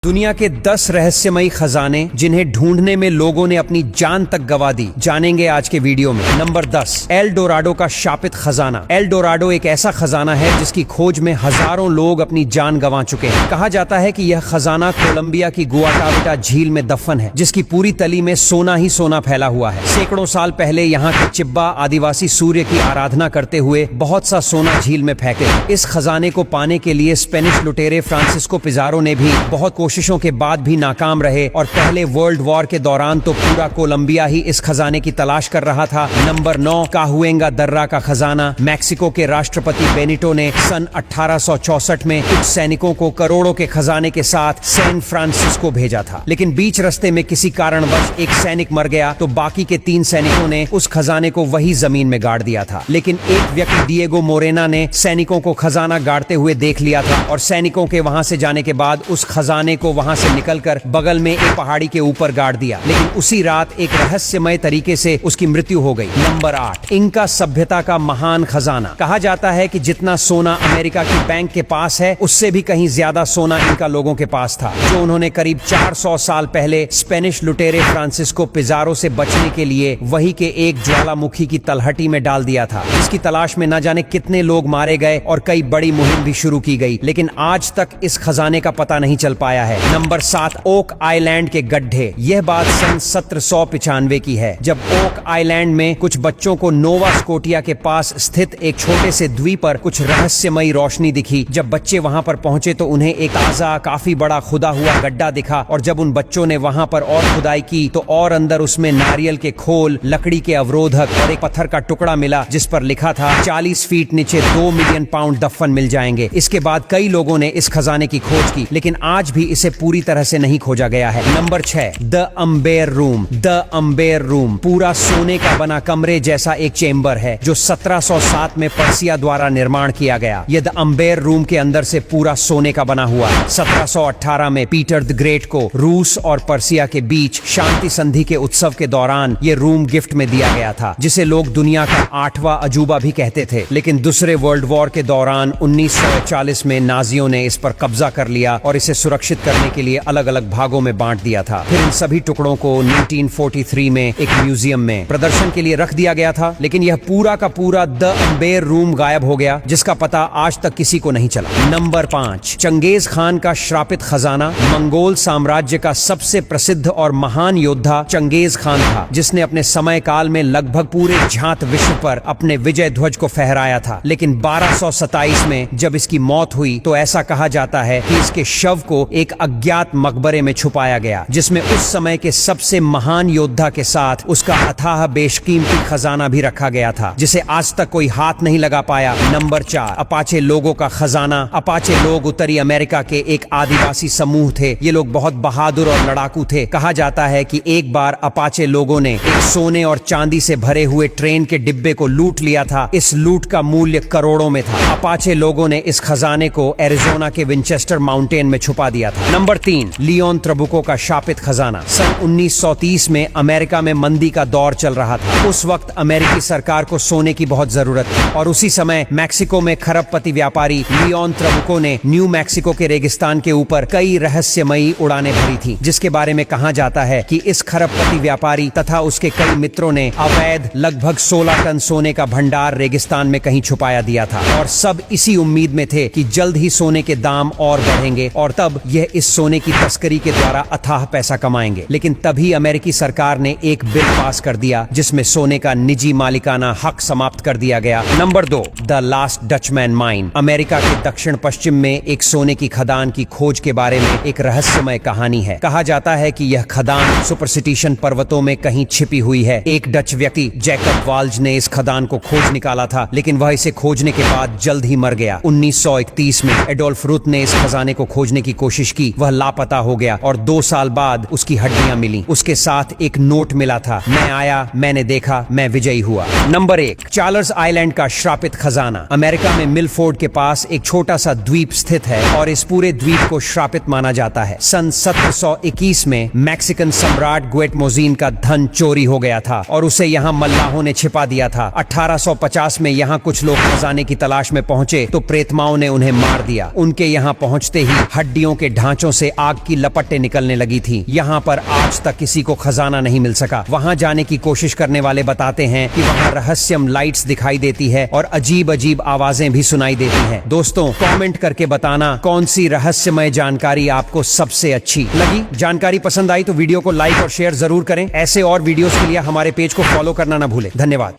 दुनिया के 10 रहस्यमयी खजाने जिन्हें ढूंढने में लोगों ने अपनी जान तक गवा दी, जानेंगे आज के वीडियो में। नंबर 10, एल डोराडो का शापित खजाना। एल डोराडो एक ऐसा खजाना है जिसकी खोज में हजारों लोग अपनी जान गंवा चुके हैं। कहा जाता है कि यह खजाना कोलंबिया की गुआटाविटा झील में दफन है, जिसकी पूरी तली में सोना ही सोना फैला हुआ है। सैकड़ों साल पहले यहाँ के चिब्बा आदिवासी सूर्य की आराधना करते हुए बहुत सा सोना झील में फेंके। इस खजाने को पाने के लिए स्पेनिश लुटेरे फ्रांसिस्को पिजारो ने भी बहुत कोशिशों के बाद भी नाकाम रहे और पहले वर्ल्ड वॉर के दौरान तो पूरा कोलंबिया ही इस खजाने की तलाश कर रहा था। नंबर 9, काहुएंगा दर्रा का खजाना। मैक्सिको के राष्ट्रपति बेनिटो ने सन 1864 में कुछ सैनिकों को करोड़ों के खजाने के साथ सैन फ्रांसिस्को भेजा था, लेकिन बीच रास्ते में किसी कारणवश एक सैनिक मर गया तो बाकी के 3 सैनिकों ने उस खजाने को वही जमीन में गाड़ दिया था। लेकिन एक व्यक्ति डिएगो मोरेना ने सैनिकों को खजाना गाड़ते हुए देख लिया था और सैनिकों के वहां से जाने के बाद उस खजाने को वहां से निकलकर बगल में एक पहाड़ी के ऊपर गाड़ दिया। लेकिन उसी रात एक रहस्यमय तरीके से उसकी मृत्यु हो गई। नंबर 8, इंका सभ्यता का महान खजाना। कहा जाता है कि जितना सोना अमेरिका की बैंक के पास है, उससे भी कहीं ज्यादा सोना इंका लोगों के पास था, जो उन्होंने करीब 400 साल पहले स्पेनिश लुटेरे फ्रांसिस्को पिजारो से बचने के लिए वही के एक ज्वालामुखी की तलहटी में डाल दिया था। इसकी तलाश में न जाने कितने लोग मारे गए और कई बड़ी मुहिम भी शुरू की गई, लेकिन आज तक इस खजाने का पता नहीं चल पाया है। नंबर 7, ओक आइलैंड के गड्ढे। यह बात सन 1795 की है, जब ओक आइलैंड में कुछ बच्चों को नोवा स्कोटिया के पास स्थित एक छोटे से द्वीप पर कुछ रहस्यमयी रोशनी दिखी। जब बच्चे वहां पर पहुंचे तो उन्हें एक ताजा काफी बड़ा खुदा हुआ गड्ढा दिखा, और जब उन बच्चों ने वहां पर और खुदाई की तो और अंदर उसमें नारियल के खोल, लकड़ी के अवरोधक और एक पत्थर का टुकड़ा मिला, जिस पर लिखा था 40 फीट नीचे 2 मिलियन पाउंड दफन मिल जाएंगे। इसके बाद कई लोगों ने इस खजाने की खोज की, लेकिन आज भी इसे पूरी तरह से नहीं खोजा गया है। Number 6, the Amber room. The Amber room पूरा सोने का बना कमरे जैसा एक चेंबर है, जो 1707 में पर्सिया द्वारा निर्माण किया गया। यह द अम्बेर रूम के अंदर से पूरा सोने का बना हुआ है। 1718 में पीटर द ग्रेट को रूस और पर्सिया के बीच शांति संधि के उत्सव के दौरान यह रूम गिफ्ट में दिया गया था, जिसे लोग दुनिया का 8वां अजूबा भी कहते थे। लेकिन दूसरे वर्ल्ड वॉर के दौरान 1940 में नाजियों ने इस पर कब्जा कर लिया और इसे सुरक्षित करने के लिए अलग अलग भागों में बांट दिया था। फिर इन सभी टुकड़ों को 1943 में एक म्यूजियम में प्रदर्शन के लिए रख दिया गया था, लेकिन यह पूरा का पूरा द अम्बेर रूम गायब हो गया, जिसका पता आज तक किसी को नहीं चला। नंबर 5, चंगेज खान का श्रापित खजाना। मंगोल साम्राज्य का सबसे प्रसिद्ध और महान योद्धा चंगेज खान था, जिसने अपने समय काल में लगभग पूरे झांत विश्व पर अपने विजय ध्वज को फहराया था। लेकिन 1227 में जब इसकी मौत हुई तो ऐसा कहा जाता है कि इसके शव को एक अज्ञात मकबरे में छुपाया गया, जिसमें उस समय के सबसे महान योद्धा के साथ उसका अथाह बेशकीमती खजाना भी रखा गया था, जिसे आज तक कोई हाथ नहीं लगा पाया। नंबर 4, अपाचे लोगों का खजाना। अपाचे लोग उत्तरी अमेरिका के एक आदिवासी समूह थे। ये लोग बहुत बहादुर और लड़ाकू थे। कहा जाता है कि एक बार अपाचे लोगों ने एक सोने और चांदी से भरे हुए ट्रेन के डिब्बे को लूट लिया था। इस लूट का मूल्य करोड़ों में था। अपाचे लोगों ने इस खजाने को एरिजोना के विंचेस्टर माउंटेन में छुपा दिया था। नंबर 3, लियोन ट्रबुको का शापित खजाना। सन 1930 में अमेरिका में मंदी का दौर चल रहा था। उस वक्त अमेरिकी सरकार को सोने की बहुत जरूरत थी, और उसी समय मैक्सिको में खरबपति व्यापारी लियोन ट्रबुको ने न्यू मैक्सिको के रेगिस्तान के ऊपर कई रहस्यमयी उड़ानें भरी थी, जिसके बारे में कहा जाता है कि इस खरबपति व्यापारी तथा उसके कई मित्रों ने अवैध लगभग 16 टन सोने का भंडार रेगिस्तान में कहीं छुपाया दिया था, और सब इसी उम्मीद में थे कि जल्द ही सोने के दाम और बढ़ेंगे और तब यह इस सोने की तस्करी के द्वारा अथाह पैसा कमाएंगे। लेकिन तभी अमेरिकी सरकार ने एक बिल पास कर दिया, जिसमें सोने का निजी मालिकाना हक समाप्त कर दिया गया। Number 2, the last Dutchman mine. America के दक्षिण पश्चिम में एक सोने की खदान की खोज के बारे में एक रहस्यमय कहानी है। कहा जाता है कि यह खदान सुपरसिटिशन पर्वतों में कहीं छिपी हुई है। एक डच व्यक्ति जैकब वाल्ज ने इस खदान को खोज निकाला था, लेकिन वह इसे खोजने के बाद जल्द ही मर गया। 1931 में एडोल्फ रुथ ने इस खजाने को खोजने की कोशिश की। वह लापता हो गया और 2 साल बाद उसकी हड्डियां मिली। उसके साथ एक नोट मिला था, मैं आया, मैंने देखा, मैं विजयी हुआ। नंबर 1, चार्ल्स आइलैंड का श्रापित खजाना। अमेरिका में मिलफोर्ड के पास एक छोटा सा द्वीप स्थित है और इस पूरे द्वीप को श्रापित माना जाता है। सन 1721 में मैक्सिकन सम्राट ग्वेटमोजिन का धन चोरी हो गया था और उसे यहाँ मल्लाहों ने छिपा दिया था। 1850 में यहाँ कुछ लोग खजाने की तलाश में पहुंचे तो प्रेतमाओं ने उन्हें मार दिया। उनके यहाँ पहुंचते ही हड्डियों के ढांचे खांचों से आग की लपटें निकलने लगी थी। यहाँ पर आज तक किसी को खजाना नहीं मिल सका। वहाँ जाने की कोशिश करने वाले बताते हैं कि वहाँ रहस्यम लाइट्स दिखाई देती है और अजीब अजीब आवाजें भी सुनाई देती हैं। दोस्तों, कमेंट करके बताना कौन सी रहस्यमय जानकारी आपको सबसे अच्छी लगी। जानकारी पसंद आई तो वीडियो को लाइक और शेयर जरूर करें। ऐसे और वीडियोस के लिए हमारे पेज को फॉलो करना ना भूलें। धन्यवाद।